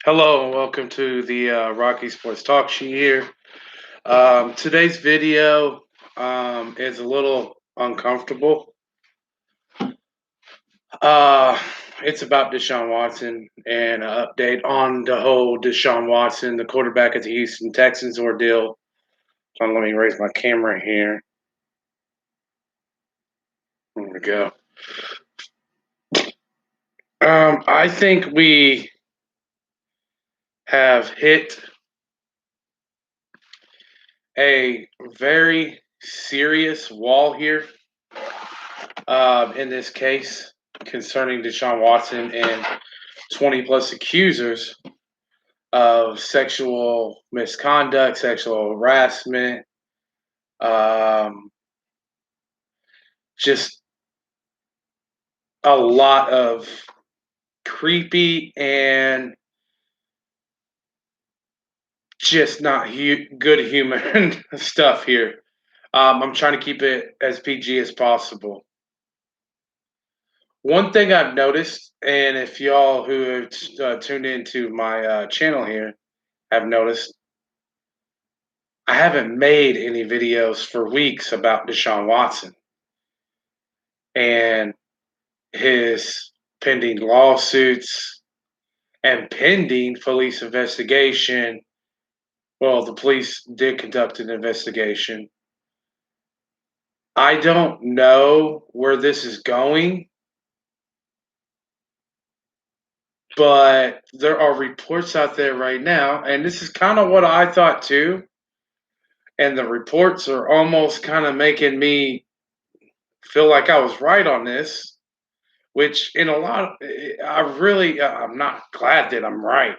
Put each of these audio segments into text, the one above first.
Hello and welcome to the Rocky Sports Talk Show here. Today's video is a little uncomfortable. Uh, it's about Deshaun Watson and an update on the whole Deshaun Watson, the quarterback of the Houston Texans ordeal. So let me raise my camera here. There we go. I think we have hit a very serious wall here in this case concerning Deshaun Watson and 20 plus accusers of sexual misconduct, sexual harassment, um, just a lot of creepy and just not good human stuff here. I'm trying to keep it as PG as possible. One thing I've noticed, and if y'all who have tuned into my channel here have noticed, I haven't made any videos for weeks about Deshaun Watson and his pending lawsuits and pending police investigation. Well, the police did conduct an investigation. I don't know where this is going, but there are reports out there right now, and this is kind of what I thought too. And the reports are almost kind of making me feel like I was right on this, which in a lot, I'm not glad that I'm right.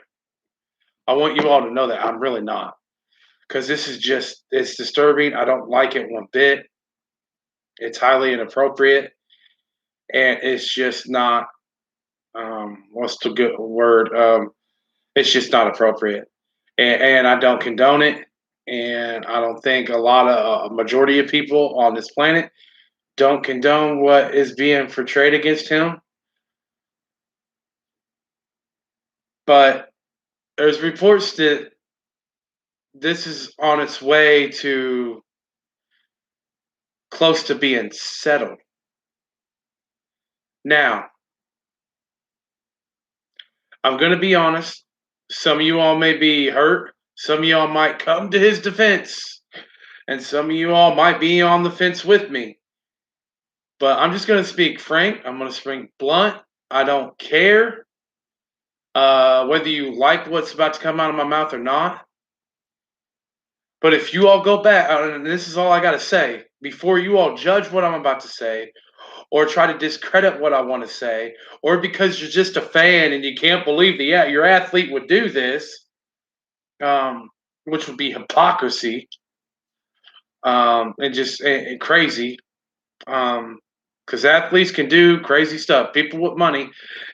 I want you all to know that I'm really not, because this is it's disturbing. I don't like it one bit. It's highly inappropriate, and it's just not. What's the good word? It's just not appropriate, and I don't condone it. And I don't think a majority of people on this planet don't condone what is being portrayed against him. But there's reports that this is on its way to close to being settled. Now, I'm going to be honest. Some of you all may be hurt. Some of y'all might come to his defense. And some of you all might be on the fence with me. But I'm just going to speak frank. I'm going to speak blunt. I don't care whether you like what's about to come out of my mouth or not. But if you all go back, and this is all I got to say, before you all judge what I'm about to say, or try to discredit what I want to say, or because you're just a fan and you can't believe that your athlete would do this, which would be hypocrisy and just crazy. Because athletes can do crazy stuff. People with money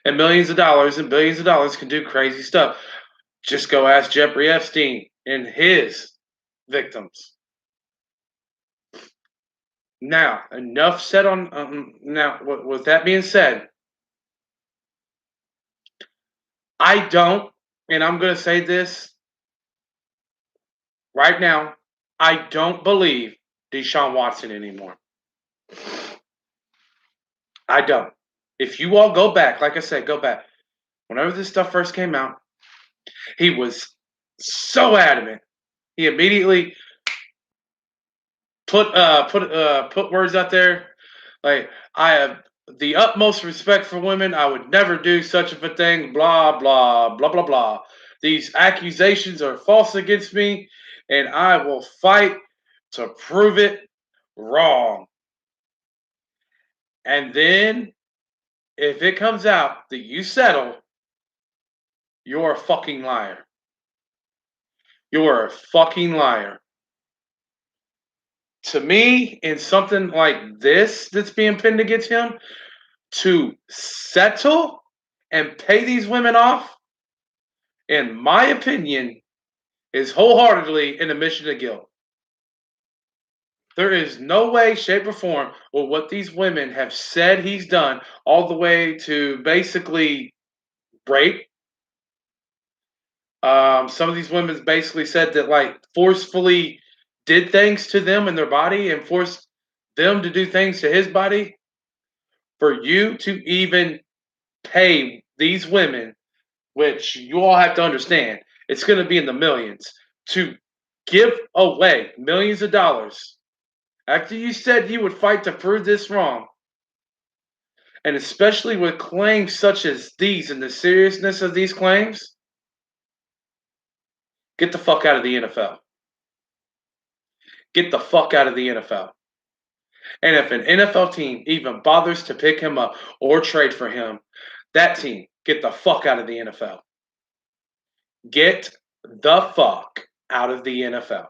and millions of dollars and billions of dollars can do crazy stuff. Just go ask Jeffrey Epstein and his victims. Now, enough said on. Now, with that being said, I don't, and I'm going to say this right now, I don't believe Deshaun Watson anymore. I don't. If you all go back, like I said, go back. Whenever this stuff first came out, he was so adamant. He immediately put words out there like, I have the utmost respect for women. I would never do such a thing. Blah blah blah blah blah. These accusations are false against me, and I will fight to prove it wrong. And then, if it comes out that you settle, you're a fucking liar. You're a fucking liar. To me, in something like this that's being pinned against him, to settle and pay these women off, in my opinion, is wholeheartedly an admission of guilt. There is no way, shape, or form with what these women have said he's done, all the way to basically rape, Some of these women basically said that like forcefully did things to them and their body and forced them to do things to his body for you to even pay these women, which you all have to understand, it's going to be in the millions, to give away millions of dollars after you said you would fight to prove this wrong. And especially with claims such as these and the seriousness of these claims, get the fuck out of the NFL. Get the fuck out of the NFL. And if an NFL team even bothers to pick him up or trade for him, that team, get the fuck out of the NFL. Get the fuck out of the NFL.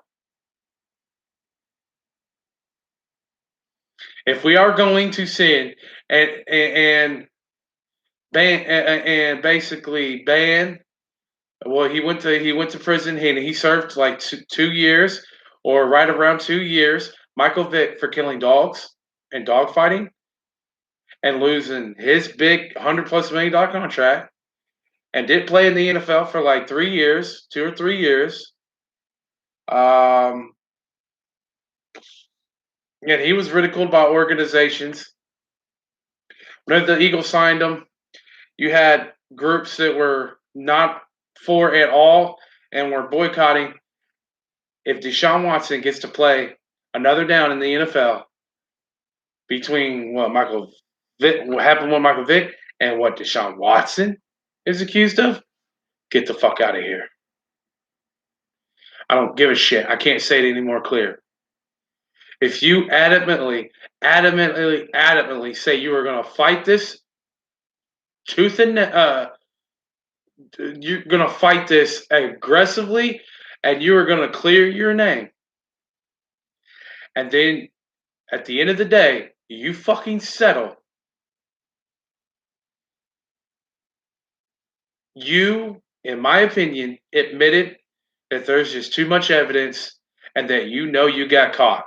If we are going to sin and ban and basically ban, well, he went to prison and he served like 2 years or right around 2 years. Michael Vick for killing dogs and dog fighting and losing his big $100+ million contract and did play in the NFL for like 3 years, 2 or 3 years. Um, and he was ridiculed by organizations. When the Eagles signed him, you had groups that were not for at all and were boycotting. If Deshaun Watson gets to play another down in the NFL between what happened with Michael Vick and what Deshaun Watson is accused of, get the fuck out of here. I don't give a shit. I can't say it any more clear. If you adamantly say you are going to fight this tooth and you're going to fight this aggressively, and you are going to clear your name, and then at the end of the day, you fucking settle. You, in my opinion, admitted that there's just too much evidence, and that you got caught,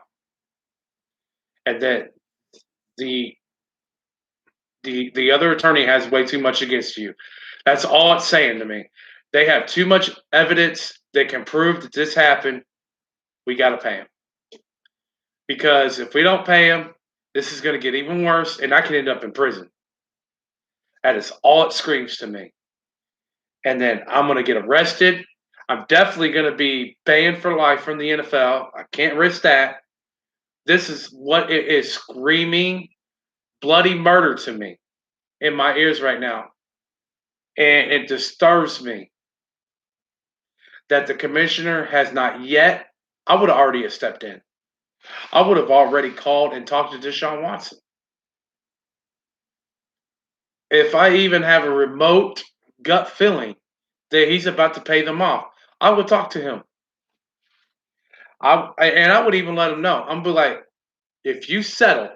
and that the the other attorney has way too much against you. That's all it's saying to me. They have too much evidence that can prove that this happened. We got to pay him. Because if we don't pay him, this is going to get even worse, and I can end up in prison. That is all it screams to me. And then I'm going to get arrested. I'm definitely going to be banned for life from the NFL. I can't risk that. This is what it is screaming bloody murder to me in my ears right now. And it disturbs me that the commissioner has not yet. I would have already stepped in. I would have already called and talked to Deshaun Watson. If I even have a remote gut feeling that he's about to pay them off, I would talk to him. I would even let him know. I'm be like, if you settle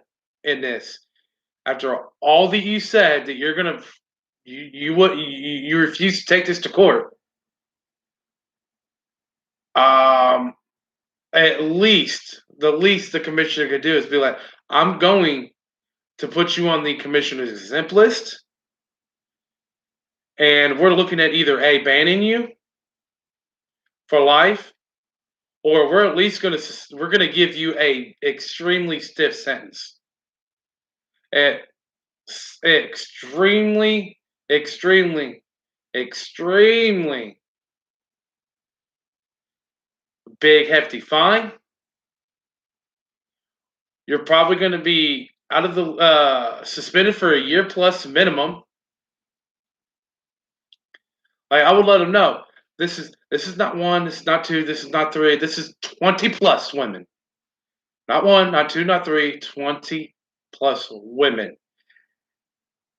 in this after all that you said that you're gonna, you refuse to take this to court. At least the least the commissioner could do is be like, I'm going to put you on the commissioner's exempt list, and we're looking at either A, banning you for life, or we're gonna give you a extremely stiff sentence. Extremely, extremely, extremely big, hefty fine. You're probably going to be out of the suspended for a year plus minimum. Like, I would let them know this is not one, this is not two, this is not three, this is 20 plus women. Not one, not two, not three, 20 plus women.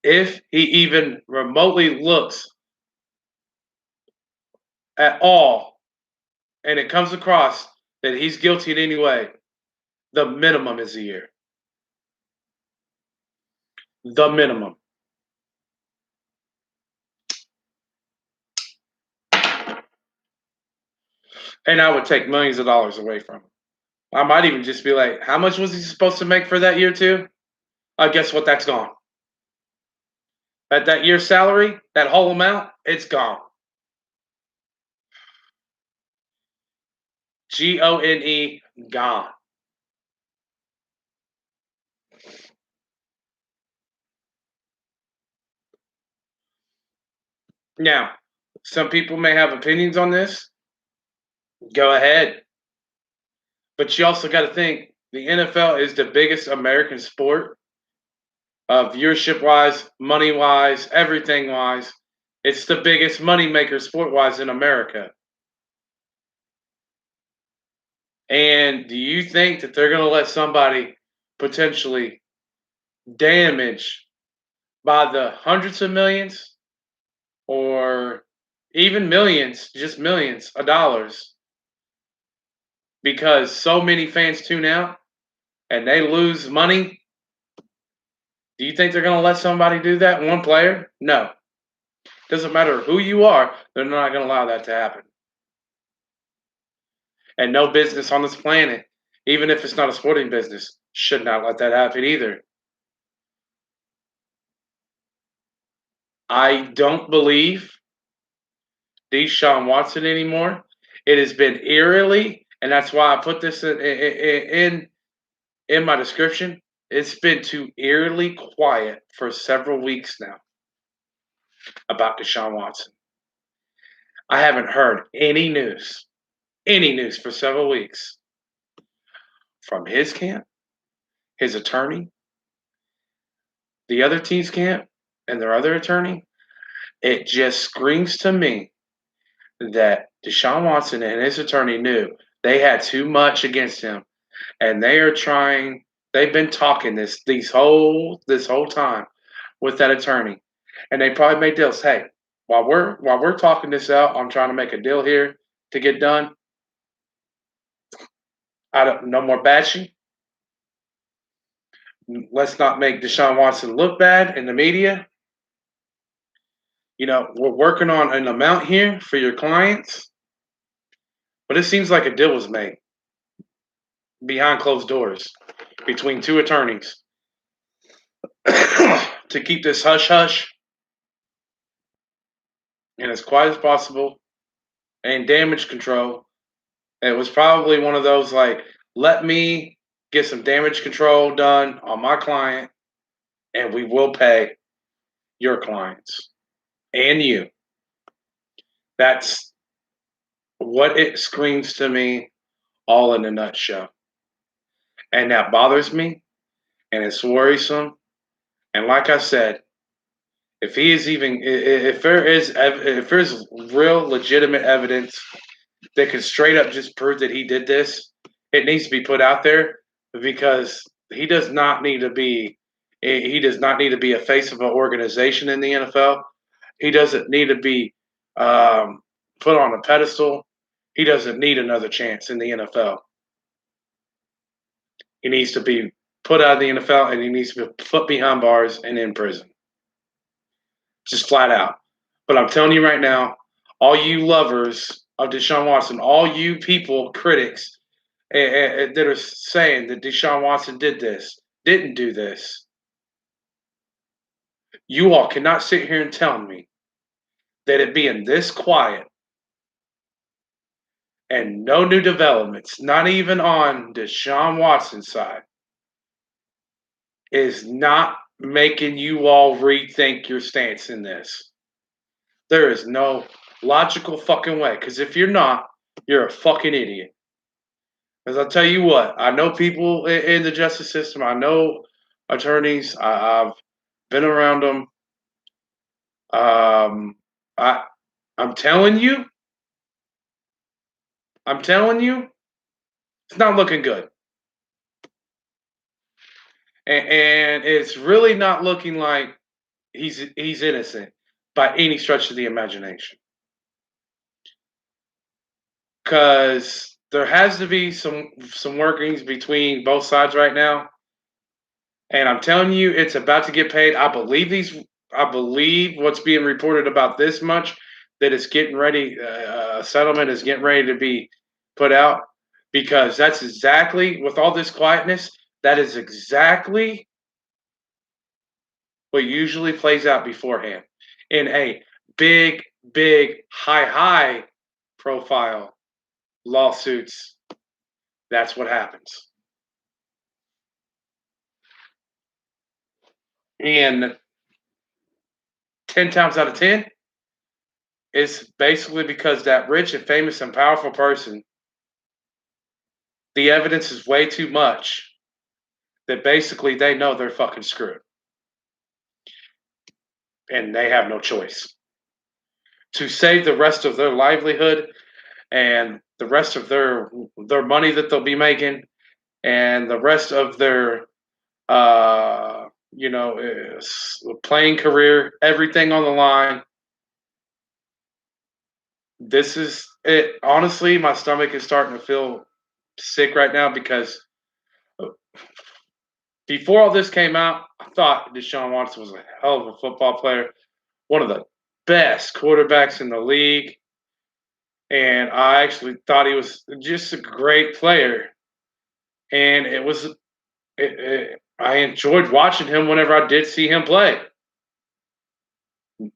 If he even remotely looks at all and it comes across that he's guilty in any way, the minimum is a year. The minimum. And I would take millions of dollars away from him. I might even just be like, how much was he supposed to make for that year too? Guess what? That's gone. That year's salary, that whole amount, it's gone. Gone. Gone. Now, some people may have opinions on this. Go ahead. But you also got to think the NFL is the biggest American sport, viewership wise, money wise, everything wise. It's the biggest moneymaker sport wise in America. And do you think that they're going to let somebody potentially damage by the hundreds of millions or even millions, just millions of dollars, because so many fans tune out and they lose money? Do you think they're going to let somebody do that? One player? No. Doesn't matter who you are, they're not going to allow that to happen. And no business on this planet, even if it's not a sporting business, should not let that happen either. I don't believe Deshaun Watson anymore. It has been eerily, and that's why I put this in my description. It's been too eerily quiet for several weeks now about Deshaun Watson. I haven't heard any news for several weeks from his camp, his attorney, the other team's camp, and their other attorney. It just screams to me that Deshaun Watson and his attorney knew they had too much against him, and they are trying. They've been talking this whole time with that attorney, and they probably made deals. Hey, while we're talking this out, I'm trying to make a deal here to get done. I don't no more bashing. Let's not make Deshaun Watson look bad in the media. We're working on an amount here for your clients, but it seems like a deal was made behind closed doors between two attorneys to keep this hush hush and as quiet as possible and damage control. And it was probably one of those like, let me get some damage control done on my client, and we will pay your clients and you. That's what it screams to me, all in a nutshell. And that bothers me, and it's worrisome. And like I said, if he is even, if there's real legitimate evidence that can straight up just prove that he did this, it needs to be put out there because he does not need to be a face of an organization in the NFL. He doesn't need to be put on a pedestal. He doesn't need another chance in the NFL. He needs to be put out of the NFL and he needs to be put behind bars and in prison. Just flat out. But I'm telling you right now, all you lovers of Deshaun Watson, all you people, critics that are saying that Deshaun Watson didn't do this, you all cannot sit here and tell me that it being this quiet and no new developments, not even on Deshaun Watson's side, is not making you all rethink your stance in this. There is no logical fucking way. Because if you're not, you're a fucking idiot. Because I'll tell you what, I know people in the justice system. I know attorneys. I've been around them. I, I'm telling you, it's not looking good, and it's really not looking like he's innocent by any stretch of the imagination. Because there has to be some workings between both sides right now. And I'm telling you, it's about to get paid. I believe what's being reported about this much that it's getting ready. A settlement is getting ready to be put out because that's exactly with all this quietness. That is exactly what usually plays out beforehand in a big, high profile lawsuits That's what happens. And 10 times out of 10, it's basically because that rich and famous and powerful person, the evidence is way too much that basically they know they're fucking screwed and they have no choice. To save the rest of their livelihood and the rest of their money that they'll be making and the rest of their playing career, everything on the line. This is it. Honestly, my stomach is starting to feel sick right now because before all this came out, I thought Deshaun Watson was a hell of a football player, one of the best quarterbacks in the league, and I actually thought he was just a great player. And I enjoyed watching him whenever I did see him play.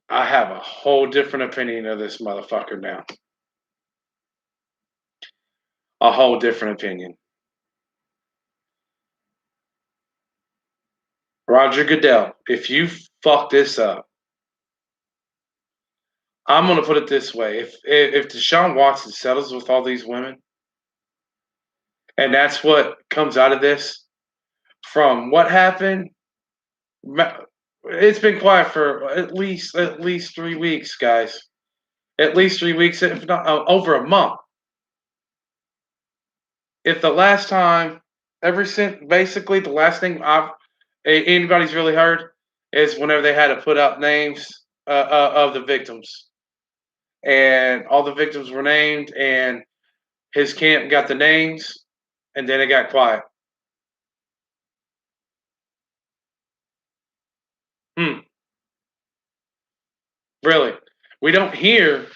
I have a whole different opinion of this motherfucker now. A whole different opinion. Roger Goodell, if you fuck this up, I'm gonna put it this way: if Deshaun Watson settles with all these women, and that's what comes out of this, from what happened, it's been quiet for at least 3 weeks, guys. At least 3 weeks, if not over a month. If the last time, ever since basically the last thing anybody's really heard is whenever they had to put up names of the victims, and all the victims were named, and his camp got the names, and then it got quiet. Hmm, really? We don't hear,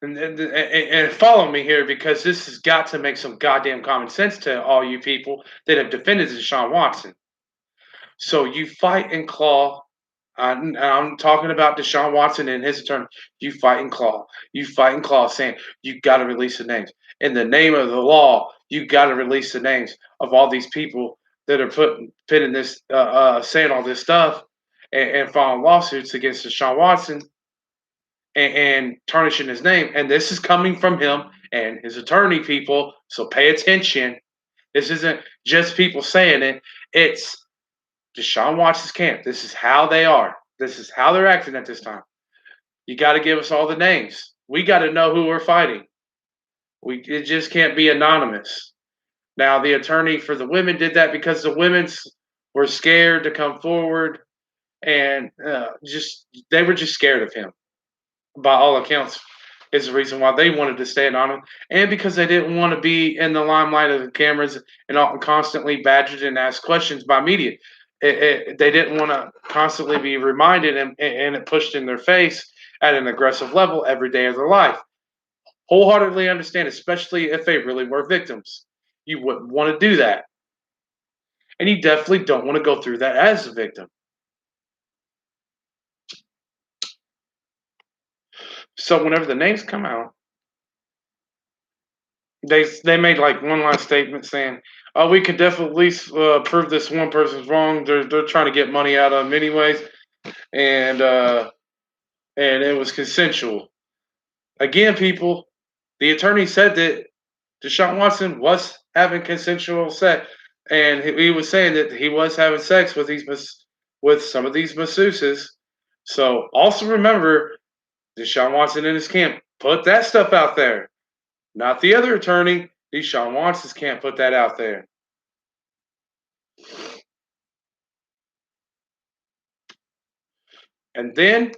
and follow me here because this has got to make some goddamn common sense to all you people that have defended Deshaun Watson. So you fight and claw. I'm talking about Deshaun Watson and his attorney. You fight and claw. You fight and claw, saying you got to release the names. In the name of the law, you got to release the names of all these people that are putting this, saying all this stuff, and filing lawsuits against Deshaun Watson and tarnishing his name. And this is coming from him and his attorney, people. So pay attention. This isn't just people saying it. It's Deshaun Watson's camp. This is how they are. This is how they're acting at this time. You got to give us all the names. We got to know who we're fighting. It just can't be anonymous. Now, the attorney for the women did that because the women were scared to come forward, and they were just scared of him. By all accounts, is the reason why they wanted to stay anonymous, and because they didn't want to be in the limelight of the cameras and constantly badgered and asked questions by media. They didn't want to constantly be reminded and it pushed in their face at an aggressive level every day of their life. Wholeheartedly understand, especially if they really were victims. You wouldn't want to do that. And you definitely don't want to go through that as a victim. So whenever the names come out, they made like one last statement saying, "Oh, we could definitely at least prove this one person's wrong. They're trying to get money out of them anyways, and it was consensual." Again, people, the attorney said that Deshaun Watson was having consensual sex, and he was saying that he was having sex with with some of these masseuses. So also remember, Deshaun Watson and his camp put that stuff out there. Not the other attorney. Deshaun Watson's can't put that out there. And then,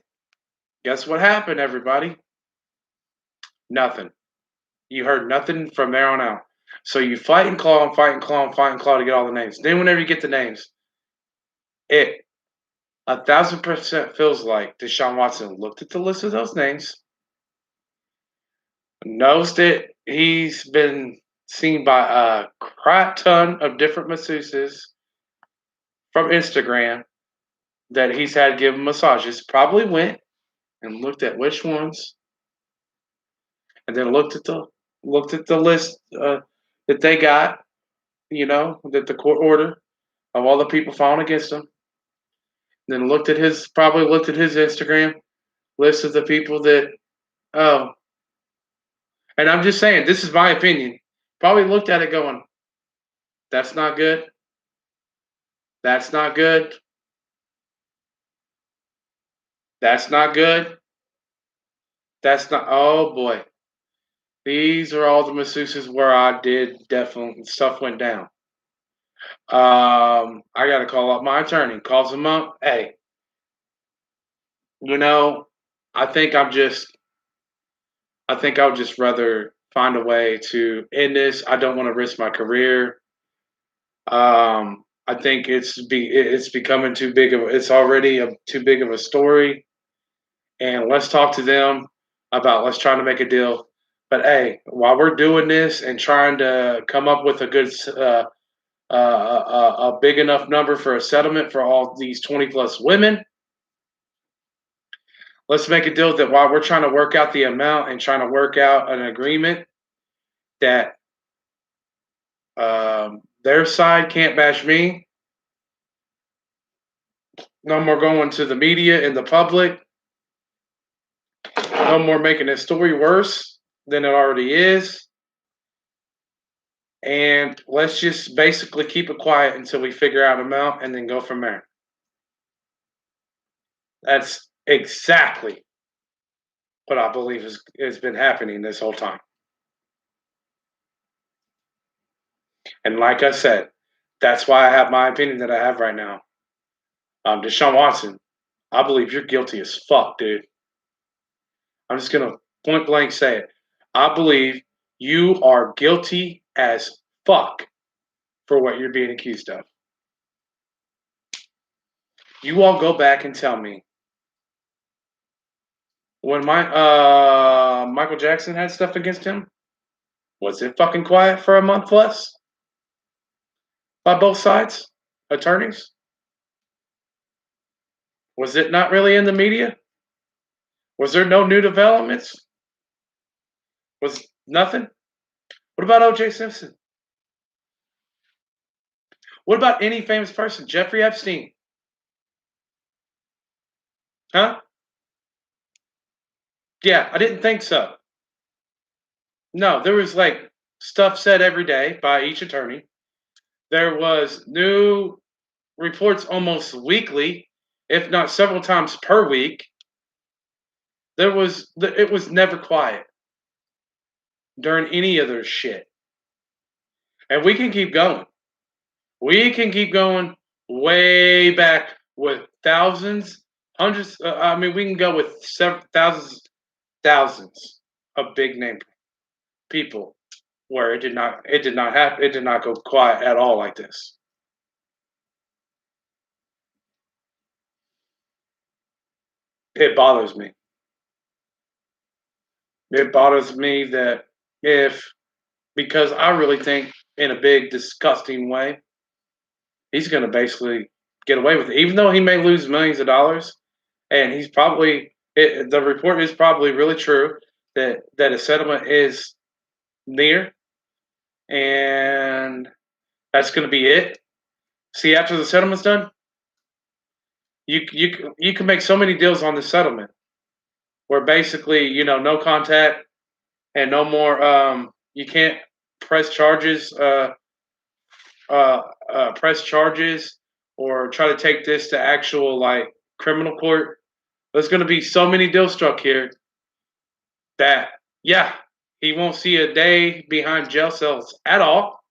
guess what happened, everybody? Nothing. You heard nothing from there on out. So you fight and claw and fight and claw and fight and claw to get all the names. Then whenever you get the names, it 1,000% feels like Deshaun Watson looked at the list of those names, knows that he's been seen by a crap ton of different masseuses from Instagram that he's had given massages, probably went and looked at which ones, and then looked at the list. that they got, that the court order of all the people filing against him. Then probably looked at his Instagram list of the people that, oh, and I'm just saying, this is my opinion. Probably looked at it going, that's not good. That's not good. That's not good. That's not, oh boy. These are all the masseuses where I did definitely, stuff went down. I got to call up my attorney. Calls him up. Hey, you know, I think I think I would just rather find a way to end this. I don't want to risk my career. I think it's becoming too big of it's already too big of a story. And let's talk to them about let's try to make a deal. But hey, while we're doing this and trying to come up with a good a big enough number for a settlement for all these 20 plus women, let's make a deal that while we're trying to work out the amount and trying to work out an agreement that their side can't bash me. No more going to the media and the public. No more making this story worse than it already is. And let's just basically keep it quiet until we figure out amount and then go from there. That's exactly what I believe has been happening this whole time. And like I said, that's why I have my opinion that I have right now. Deshaun Watson, I believe you're guilty as fuck, dude. I'm just going to point blank say it. I believe you are guilty as fuck for what you're being accused of. You all go back and tell me when Michael Jackson had stuff against him, was it fucking quiet for a month plus by both sides, attorneys? Was it not really in the media? Was there no new developments? Was nothing? What about O.J. Simpson? What about any famous person? Jeffrey Epstein? Huh? Yeah, I didn't think so. No, there was like stuff said every day by each attorney. There was new reports almost weekly, if not several times per week. It was never quiet during any of their shit. And we can keep going. We can keep going way back with thousands, hundreds. I mean, we can go with several thousands of big name people where it did not go quiet at all like this. It bothers me. It bothers me that if because I really think in a big disgusting way he's going to basically get away with it, even though he may lose millions of dollars. And he's probably the report is probably really true that a settlement is near, and that's going to be it. See, after the settlement's done, you can make so many deals on the settlement where basically no contact and no more. You can't press charges. Press charges or try to take this to actual like criminal court. There's going to be so many deals struck here that yeah, he won't see a day behind jail cells at all,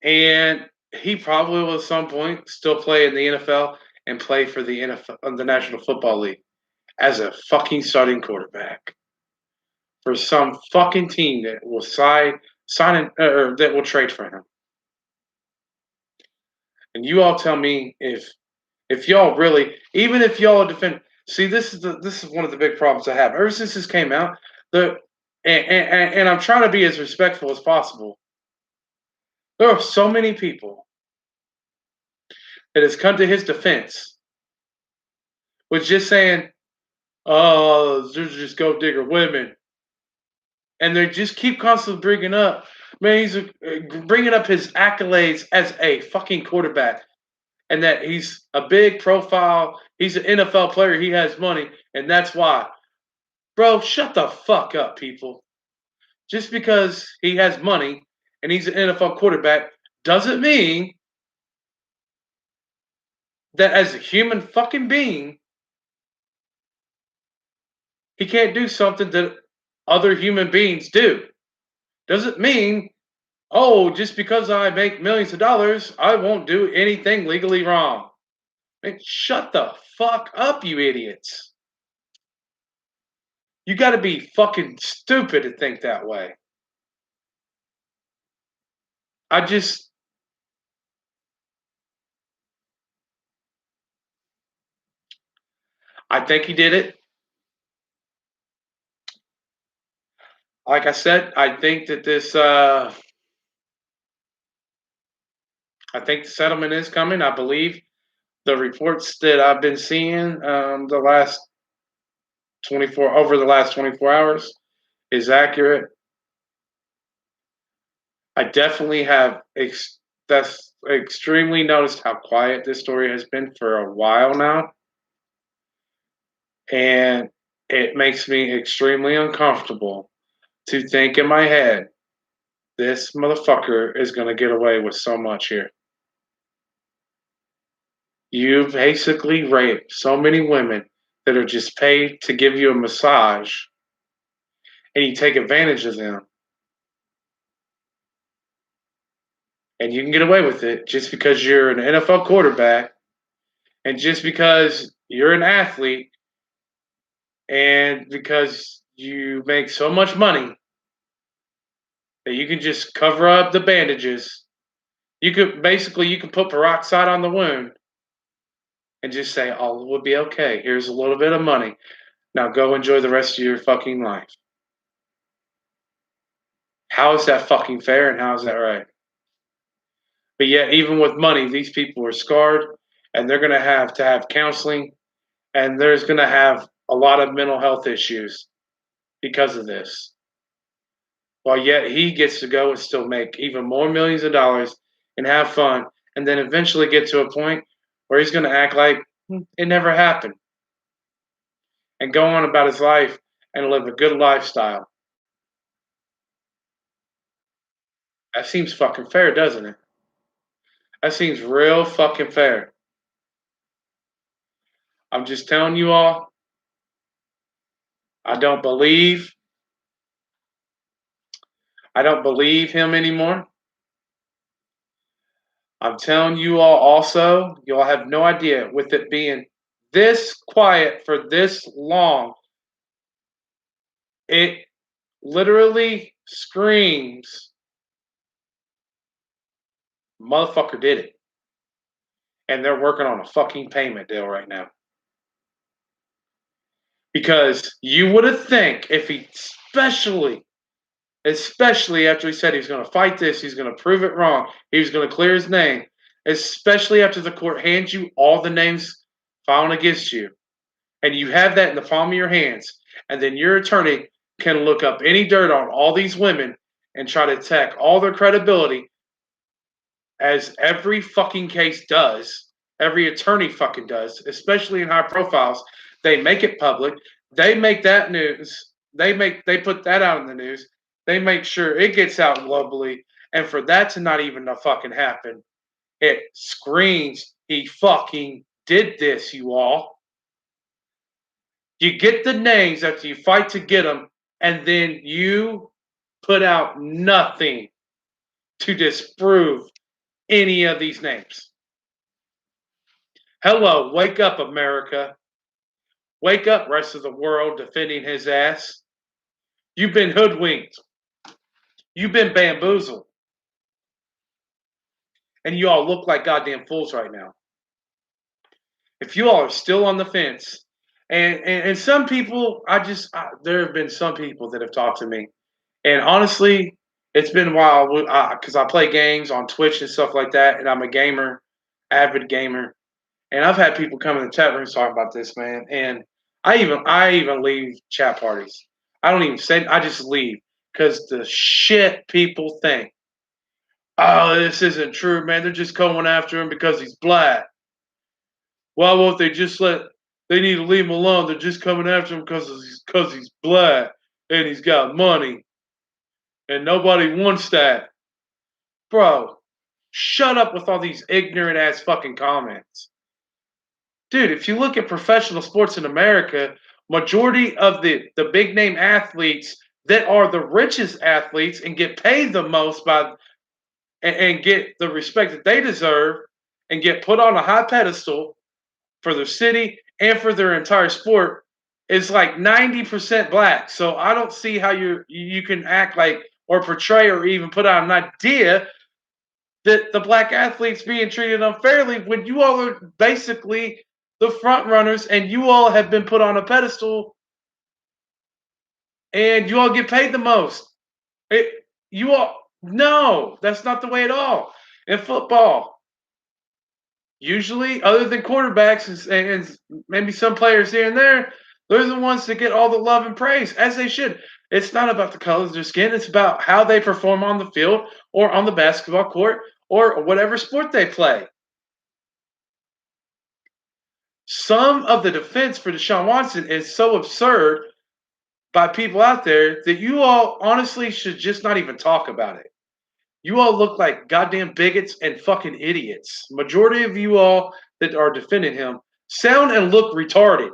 and he probably will at some point still play in the NFL and play for the NFL, the National Football League, as a fucking starting quarterback for some fucking team that will or that will trade for him. And you all tell me if y'all really, even if y'all defend. See, this is one of the big problems I have. Ever since this came out, and I'm trying to be as respectful as possible. There are so many people that has come to his defense with just saying, "Oh, there's just gold digger women," And they just keep constantly bringing up, man, he's bringing up his accolades as a fucking quarterback, and that he's a big profile. He's an NFL player. He has money, and that's why. Bro, shut the fuck up, people. Just because he has money and he's an NFL quarterback doesn't mean that as a human fucking being, he can't do something that other human beings do. Doesn't mean, oh, just because I make millions of dollars, I won't do anything legally wrong. Man, shut the fuck up, you idiots. You gotta be fucking stupid to think that way. I just, I think he did it. Like I said, I think that I think the settlement is coming. I believe the reports that I've been seeing the last 24 hours is accurate. I definitely have that's extremely noticed how quiet this story has been for a while now, and it makes me extremely uncomfortable to think in my head this motherfucker is going to get away with so much here. You basically rape so many women that are just paid to give you a massage, and you take advantage of them. And you can get away with it just because you're an NFL quarterback and just because you're an athlete and because you make so much money that you can just cover up the bandages. You can put peroxide on the wound and just say, all will be okay. Here's a little bit of money. Now go enjoy the rest of your fucking life. How is that fucking fair and how is that right? But yet, even with money, these people are scarred and they're going to have counseling and there's going to have a lot of mental health issues because of this. While yet he gets to go and still make even more millions of dollars and have fun and then eventually get to a point where he's going to act like it never happened and go on about his life and live a good lifestyle. That seems fucking fair, doesn't it? That seems real fucking fair. I'm just telling you all, I don't believe I don't believe him anymore. I'm telling you all also, y'all have no idea with it being this quiet for this long. It literally screams, motherfucker did it. And they're working on a fucking payment deal right now. Because you would have think if he, especially after he said he's going to fight this, he's going to prove it wrong, he was going to clear his name, especially after the court hands you all the names filing against you, and you have that in the palm of your hands, and then your attorney can look up any dirt on all these women and try to attack all their credibility, as every fucking case does, every attorney fucking does, especially in high profiles. They make it public. They make that news. They put that out in the news. They make sure it gets out globally. And for that to not even fucking happen, it screams he fucking did this, you all. You get the names after you fight to get them, and then you put out nothing to disprove any of these names. Hello, wake up, America. Wake up, rest of the world defending his ass. You've been hoodwinked. You've been bamboozled. And you all look like goddamn fools right now. If you all are still on the fence, and some people, there have been some people that have talked to me. And honestly, it's been a while because I play games on Twitch and stuff like that, and I'm a gamer, avid gamer. And I've had people come in the chat rooms talking about this, man. And I even leave chat parties. I don't even say, I just leave Because the shit people think. Oh, this isn't true, man. They're just going after him because he's black. Why won't they just they need to leave him alone. They're just coming after him because he's black and he's got money. And nobody wants that. Bro, shut up with all these ignorant ass fucking comments. Dude, if you look at professional sports in America, majority of the big name athletes that are the richest athletes and get paid the most and get the respect that they deserve and get put on a high pedestal for their city and for their entire sport is like 90% black. So I don't see how you can act like or portray or even put out an idea that the black athletes being treated unfairly when you all are basically the front runners and you all have been put on a pedestal and you all get paid the most. You all no, that's not the way at all. In football, usually, other than quarterbacks and maybe some players here and there, they're the ones that get all the love and praise, as they should. It's not about the color of their skin, it's about how they perform on the field or on the basketball court or whatever sport they play. Some of the defense for Deshaun Watson is so absurd by people out there that you all honestly should just not even talk about it. You all look like goddamn bigots and fucking idiots. Majority of you all that are defending him sound and look retarded.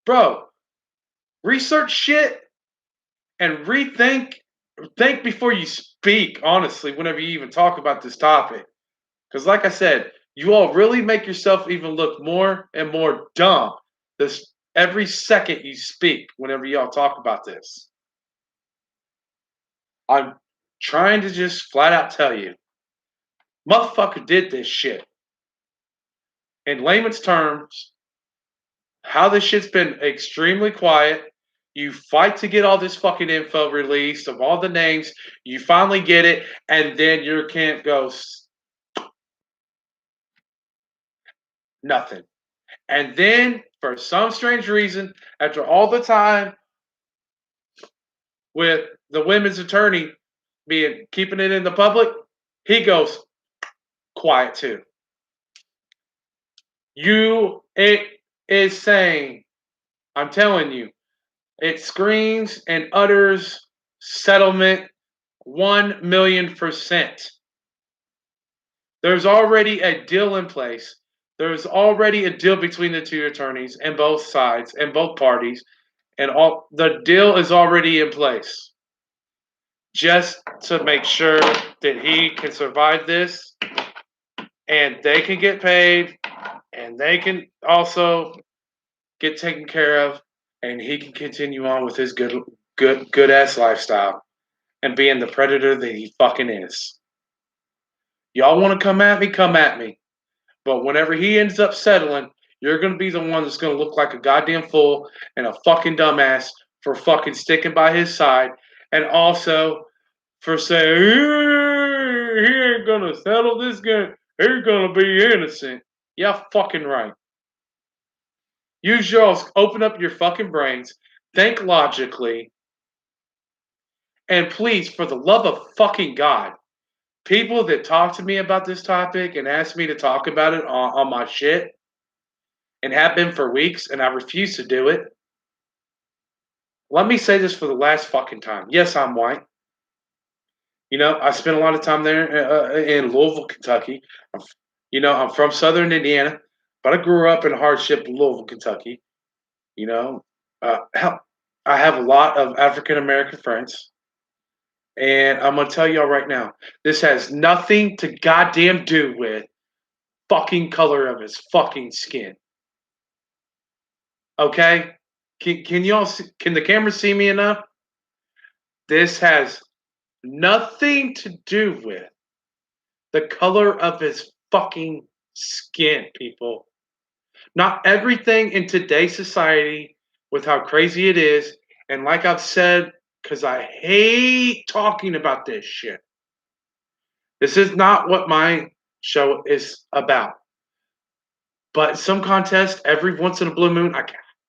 Bro, research shit and think before you speak, honestly, whenever you even talk about this topic. Because, like I said, you all really make yourself even look more and more dumb this every second you speak whenever y'all talk about this. I'm trying to just flat out tell you, motherfucker did this shit. In layman's terms, how this shit's been extremely quiet. You fight to get all this fucking info released of all the names. You finally get it, and then your camp goes nothing. And then, for some strange reason, after all the time with the women's attorney being keeping it in the public, he goes quiet too. It is saying, I'm telling you, it screams and utters settlement 1,000,000%. There's already a deal in place. There's already a deal between the two attorneys and both sides and both parties, and all the deal is already in place. Just to make sure that he can survive this and they can get paid and they can also get taken care of and he can continue on with his good ass lifestyle and being the predator that he fucking is. Y'all want to come at me? Come at me. But whenever he ends up settling, you're going to be the one that's going to look like a goddamn fool and a fucking dumbass for fucking sticking by his side and also for saying, he ain't going to settle this guy. He's going to be innocent. Yeah, fucking right. Use yours. Open up your fucking brains. Think logically. And please, for the love of fucking God, people that talk to me about this topic and ask me to talk about it on my shit and have been for weeks and I refuse to do it. Let me say this for the last fucking time. Yes, I'm white. You know, I spent a lot of time there in Louisville, Kentucky. I'm from Southern Indiana, but I grew up in hardship in Louisville, Kentucky. You know, hell, I have a lot of African American friends. And I'm going to tell y'all right now, this has nothing to goddamn do with fucking color of his fucking skin. Okay? Can y'all see, can the camera see me enough? This has nothing to do with the color of his fucking skin, people. Not everything in today's society, with how crazy it is, and like I've said, because I hate talking about this shit. This is not what my show is about. But some contest, every once in a blue moon, I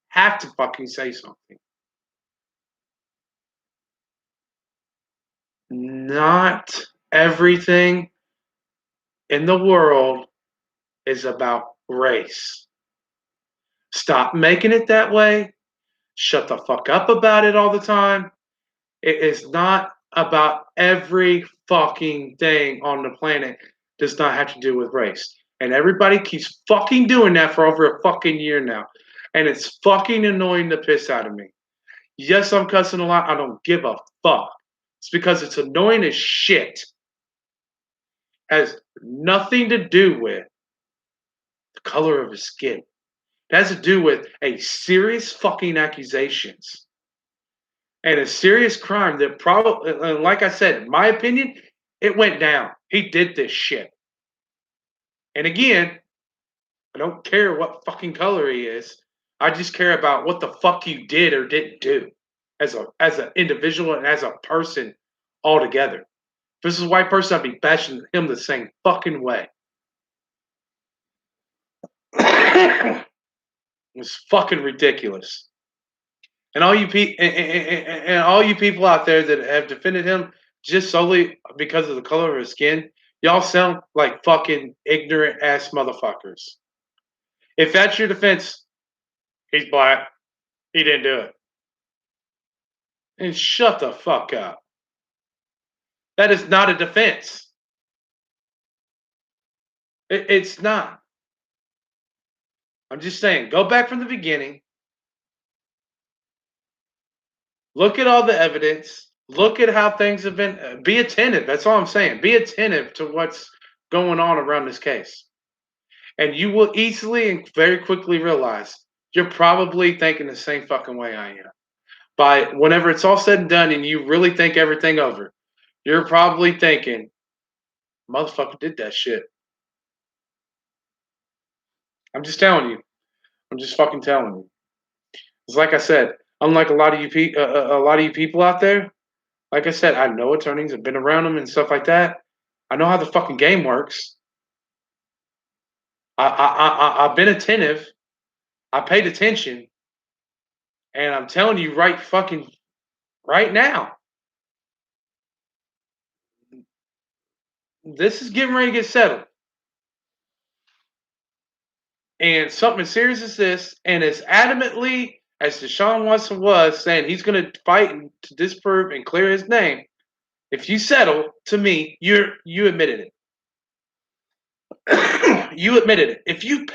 have to fucking say something. Not everything in the world is about race. Stop making it that way. Shut the fuck up about it all the time. It is not about every fucking thing on the planet does not have to do with race. And everybody keeps fucking doing that for over a fucking year now. And it's fucking annoying the piss out of me. Yes, I'm cussing a lot. I don't give a fuck. It's because it's annoying as shit. Has nothing to do with the color of his skin. It has to do with a serious fucking accusations and a serious crime that probably, like I said, in my opinion, it went down. He did this shit. And again, I don't care what fucking color he is. I just care about what the fuck you did or didn't do as an individual and as a person altogether. If this is a white person, I'd be bashing him the same fucking way. It's fucking ridiculous. And all you all you people out there that have defended him just solely because of the color of his skin, y'all sound like fucking ignorant ass motherfuckers. If that's your defense, he's black. He didn't do it. And shut the fuck up. That is not a defense. It's not. I'm just saying, go back from the beginning. Look at all the evidence. Look at how things have been. Be attentive. That's all I'm saying. Be attentive to what's going on around this case. And you will easily and very quickly realize you're probably thinking the same fucking way I am. By whenever it's all said and done and you really think everything over, you're probably thinking, motherfucker did that shit. I'm just telling you. I'm just fucking telling you. It's like I said, unlike a lot of you people out there, like I said, I know attorneys, I've been around them and stuff like that. I know how the fucking game works. I've been attentive. I paid attention, and I'm telling you right now, this is getting ready to get settled. And something as serious as this, and as adamantly as Deshaun Watson was saying he's going to fight to disprove and clear his name, if you settle, to me, you admitted it. You admitted it. If you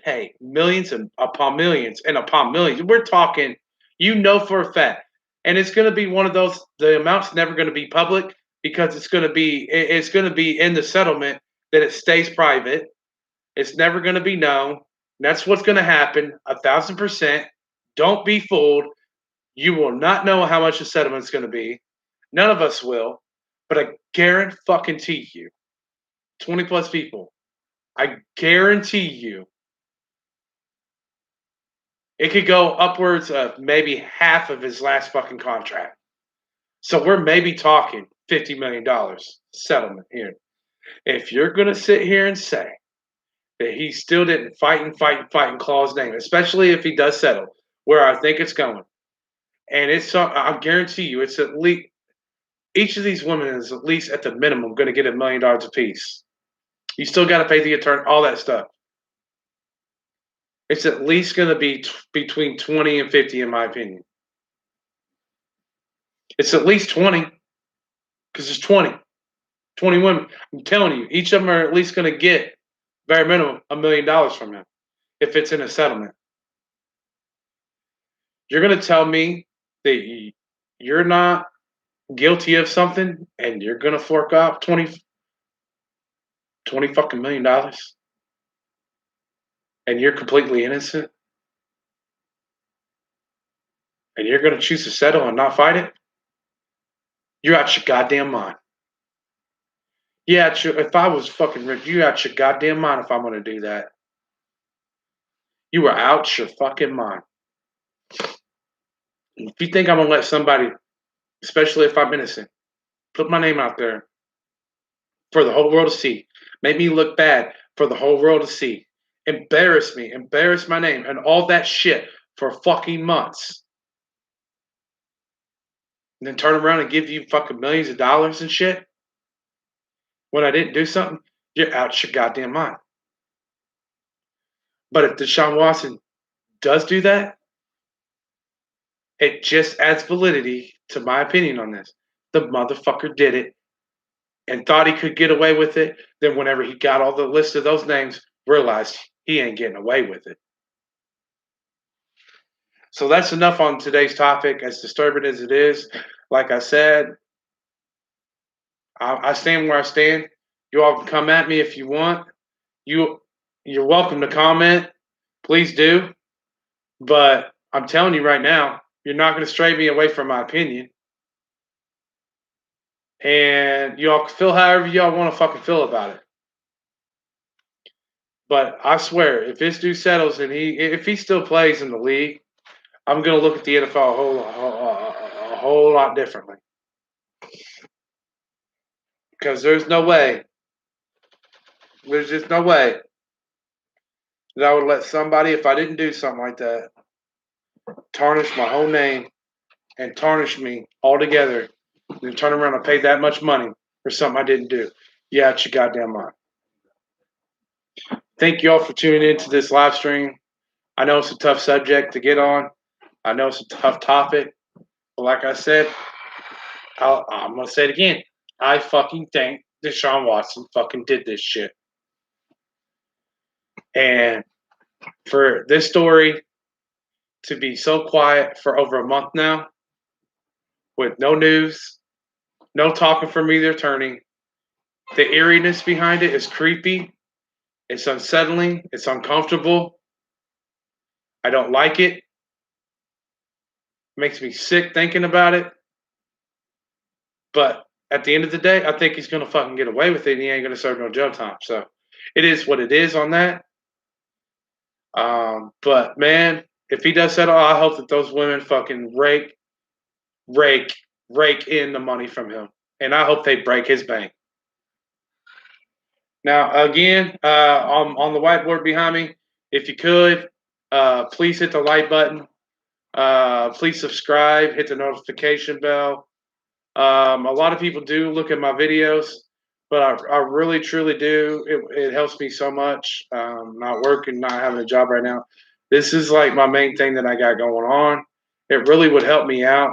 pay millions and upon millions and upon millions, we're talking, for a fact, and it's going to be one of those. The amount's never going to be public because it's going to be in the settlement that it stays private. It's never going to be known. That's what's going to happen. 1,000%. Don't be fooled. You will not know how much the settlement's going to be. None of us will. But I guarantee you, 20 plus people, I guarantee you, it could go upwards of maybe half of his last fucking contract. So we're maybe talking $50 million settlement here. If you're going to sit here and say that he still didn't fight and claw his name, especially if he does settle, where I think it's going, and I guarantee you, it's at least each of these women is at least at the minimum going to get $1 million apiece. You still got to pay the attorney, all that stuff. It's at least going to be between 20 and 50, in my opinion. It's at least 20 because it's 20 women. I'm telling you, each of them are at least going to get, bare minimum, $1 million from him if it's in a settlement. You're going to tell me that you're not guilty of something and you're going to fork out 20 fucking $1 million and you're completely innocent and you're going to choose to settle and not fight it? You're out your goddamn mind. Yeah, if I was fucking rich, you're out your goddamn mind if I'm going to do that. You are out your fucking mind. If you think I'm going to let somebody, especially if I'm innocent, put my name out there for the whole world to see, make me look bad for the whole world to see, embarrass me, embarrass my name, and all that shit for fucking months. and then turn around and give you fucking millions of dollars and shit when I didn't do something, you're out your goddamn mind. But if Deshaun Watson does do that, it just adds validity to my opinion on this. The motherfucker did it and thought he could get away with it. Then, whenever he got all the list of those names, realized he ain't getting away with it. So that's enough on today's topic, as disturbing as it is. Like I said, I stand where I stand. You all can come at me if you want. You're welcome to comment. Please do. But I'm telling you right now, you're not going to stray me away from my opinion. And y'all feel however y'all want to fucking feel about it. But I swear, if this dude settles and if he still plays in the league, I'm going to look at the NFL a whole lot differently. Because there's no way, there's just no way that I would let somebody, if I didn't do something like that, tarnish my whole name and tarnish me altogether, and then turn around and pay that much money for something I didn't do. Yeah, it's your goddamn mind. Thank you all for tuning in to this live stream. I know it's a tough subject to get on. I know it's a tough topic. But like I said, I'm going to say it again. I fucking think Deshaun Watson fucking did this shit. And for this story to be so quiet for over a month now, with no news, no talking from either attorney, the eeriness behind it is creepy. It's unsettling. It's uncomfortable. I don't like it. It makes me sick thinking about it. But at the end of the day, I think he's going to fucking get away with it, and he ain't going to serve no jail time. So it is what it is on that. But, man, if he does settle, I hope that those women fucking rake in the money from him. And I hope they break his bank. Now, again, on the whiteboard behind me, if you could, please hit the like button. Please subscribe, hit the notification bell. A lot of people do look at my videos, but I really, truly do. It helps me so much. Not working, not having a job right now. This is like my main thing that I got going on. It really would help me out.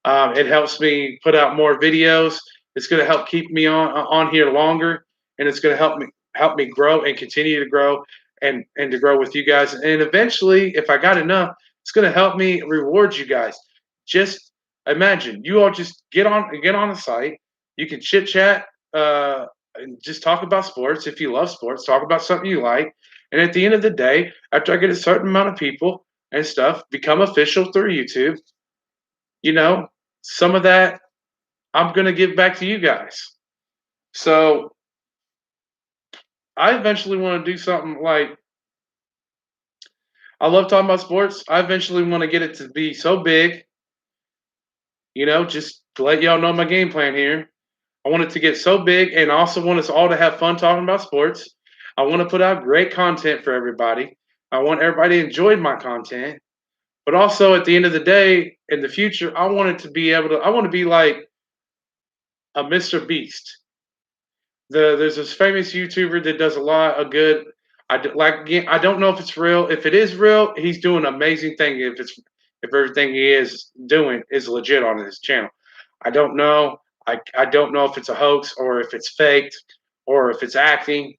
It helps me put out more videos. It's going to help keep me on here longer, and it's going to help me grow and continue to grow and to grow with you guys. And eventually, if I got enough, it's going to help me reward you guys. Just imagine you all just get on the site. You can chit chat and just talk about sports. If you love sports, talk about something you like. And at the end of the day, after I get a certain amount of people and stuff, become official through YouTube. You know, some of that I'm going to give back to you guys. So I eventually want to do something like, I love talking about sports. I eventually want to get it to be so big, just to let y'all know my game plan here. I want it to get so big, and I also want us all to have fun talking about sports. I want to put out great content for everybody. I want everybody to enjoy my content. But also at the end of the day, in the future, I want to be like a Mr. Beast. There's this famous YouTuber that does a lot of good. I don't know if it's real. If it is real, he's doing an amazing thing. If everything he is doing is legit on his channel, I don't know. I don't know if it's a hoax or if it's faked or if it's acting.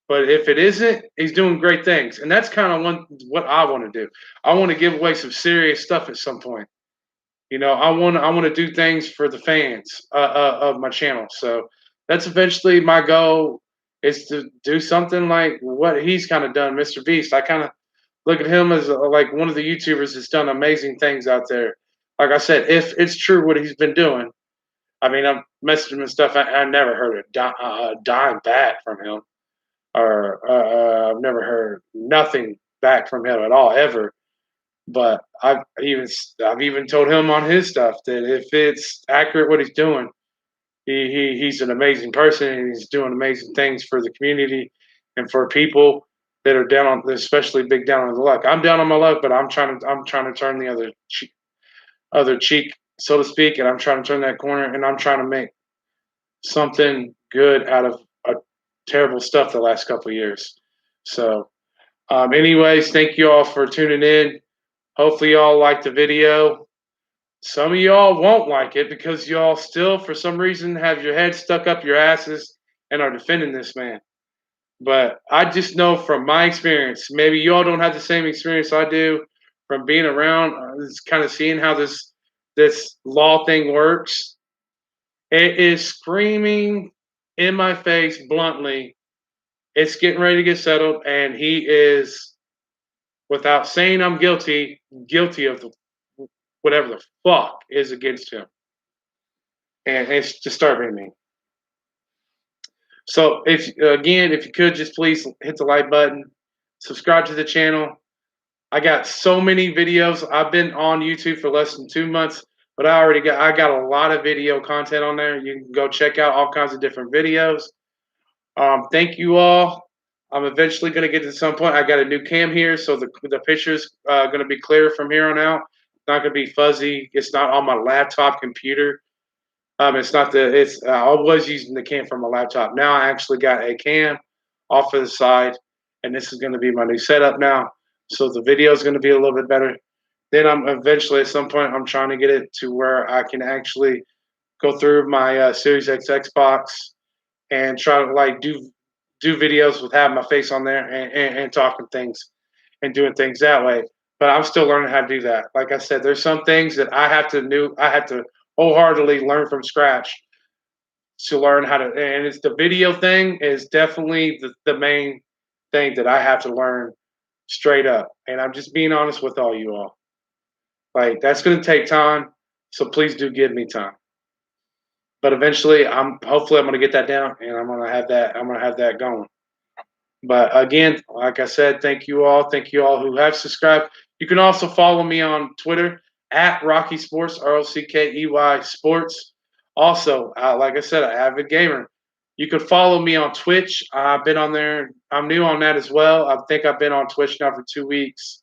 But if it isn't, he's doing great things, and that's kind of what I want to do. I want to give away some serious stuff at some point. I want to do things for the fans of my channel. So that's eventually my goal, is to do something like what he's kind of done, Mr. Beast. I kind of look at him as like one of the YouTubers that's done amazing things out there. Like I said, if it's true what he's been doing, I mean, I'm messaging him and stuff. I never heard a dime back from him, or I've never heard nothing back from him at all ever. But I've even told him on his stuff that if it's accurate what he's doing, he's an amazing person, and he's doing amazing things for the community and for people that are down on, especially big down on the luck. I'm down on my luck, but I'm trying to turn the other cheek so to speak, and I'm trying to turn that corner, and I'm trying to make something good out of a terrible stuff the last couple of years. So, anyways, thank you all for tuning in. Hopefully, y'all like the video. Some of y'all won't like it because y'all still, for some reason, have your head stuck up your asses and are defending this man. But I just know from my experience, maybe y'all don't have the same experience I do from being around, kind of seeing how this law thing works. It is screaming in my face bluntly. It's getting ready to get settled, and he is, without saying I'm guilty, guilty of whatever the fuck is against him, and it's disturbing me. So, if you could just please hit the like button, subscribe to the channel. I got so many videos. I've been on YouTube for less than 2 months, but I got a lot of video content on there. You can go check out all kinds of different videos. Thank you all. I'm eventually going to get to some point. I got a new cam here, so the picture's going to be clear from here on out. It's not going to be fuzzy. It's not on my laptop computer. It's not the. It's I was using the cam from my laptop. Now I actually got a cam off of the side, and this is going to be my new setup now. So the video is going to be a little bit better. Then I'm eventually at some point I'm trying to get it to where I can actually go through my Series X Xbox and try to like do videos with having my face on there and talking things and doing things that way. But I'm still learning how to do that. Like I said, there's some things that I have to wholeheartedly learn from scratch to learn how to, and it's the video thing is definitely the main thing that I have to learn straight up. And I'm just being honest with all you all. Like that's gonna take time. So please do give me time. But eventually I'm gonna get that down and I'm gonna have that going. But again, like I said, thank you all. Thank you all who have subscribed. You can also follow me on Twitter at Rocky Sports, ROCKEY Sports. Also, like I said, an avid gamer. You can follow me on Twitch. I've been on there. I'm new on that as well. I think I've been on Twitch now for 2 weeks.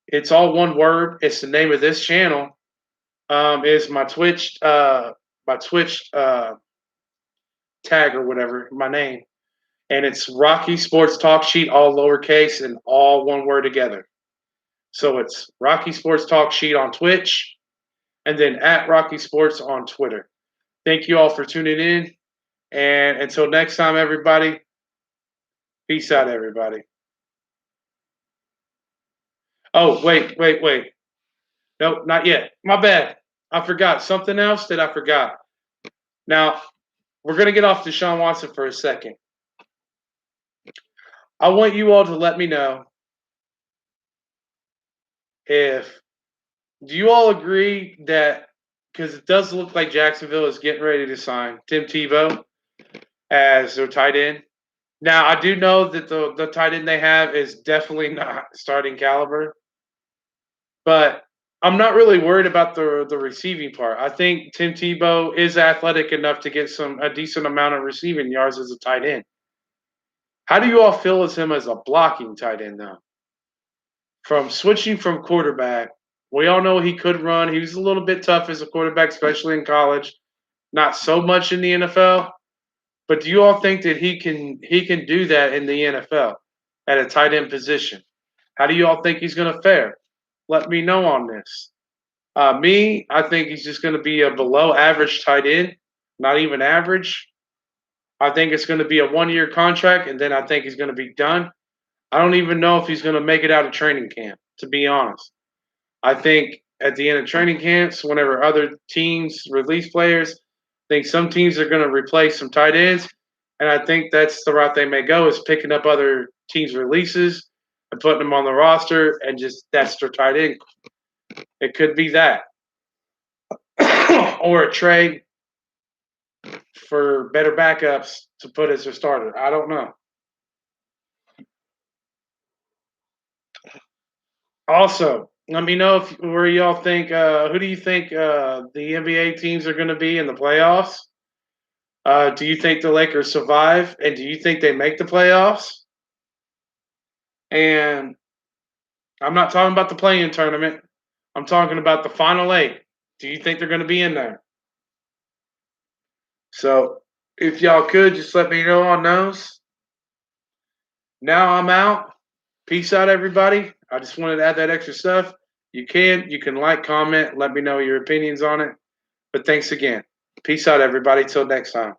It's all one word. It's the name of this channel. Is my Twitch tag or whatever, my name. And it's Rocky Sports Talk Sheet, all lowercase and all one word together. So it's Rocky Sports Talk Sheet on Twitch and then at Rocky Sports on Twitter. Thank you all for tuning in. And until next time, everybody, peace out, everybody. Oh, wait. Nope, not yet. My bad. I forgot something else that I forgot. Now, we're going to get off Deshaun Watson for a second. I want you all to let me know if do you all agree that because it does look like Jacksonville is getting ready to sign Tim Tebow as their tight end. Now I do know that the tight end they have is definitely not starting caliber, but I'm not really worried about the receiving part. I think Tim Tebow is athletic enough to get a decent amount of receiving yards as a tight end. How do you all feel as him as a blocking tight end though? From switching from quarterback, we all know he could run. He was a little bit tough as a quarterback, especially in college. Not so much in the NFL. But do you all think that he can do that in the NFL at a tight end position? How do you all think he's going to fare? Let me know on this. I think he's just going to be a below average tight end, not even average. I think it's going to be a 1 year contract, and then I think he's going to be done. I don't even know if he's going to make it out of training camp, to be honest. I think at the end of training camps, whenever other teams release players, I think some teams are going to replace some tight ends, and I think that's the route they may go is picking up other teams' releases and putting them on the roster, and just that's their tight end. It could be that, or a trade for better backups to put as their starter. I don't know. Also, let me know where y'all think. Who do you think the NBA teams are going to be in the playoffs? Do you think the Lakers survive? And do you think they make the playoffs? And I'm not talking about the play-in tournament. I'm talking about the final 8. Do you think they're going to be in there? So if y'all could just let me know on those. Now I'm out. Peace out, everybody. I just wanted to add that extra stuff. You can like, comment, let me know your opinions on it. But thanks again. Peace out, everybody. Till next time.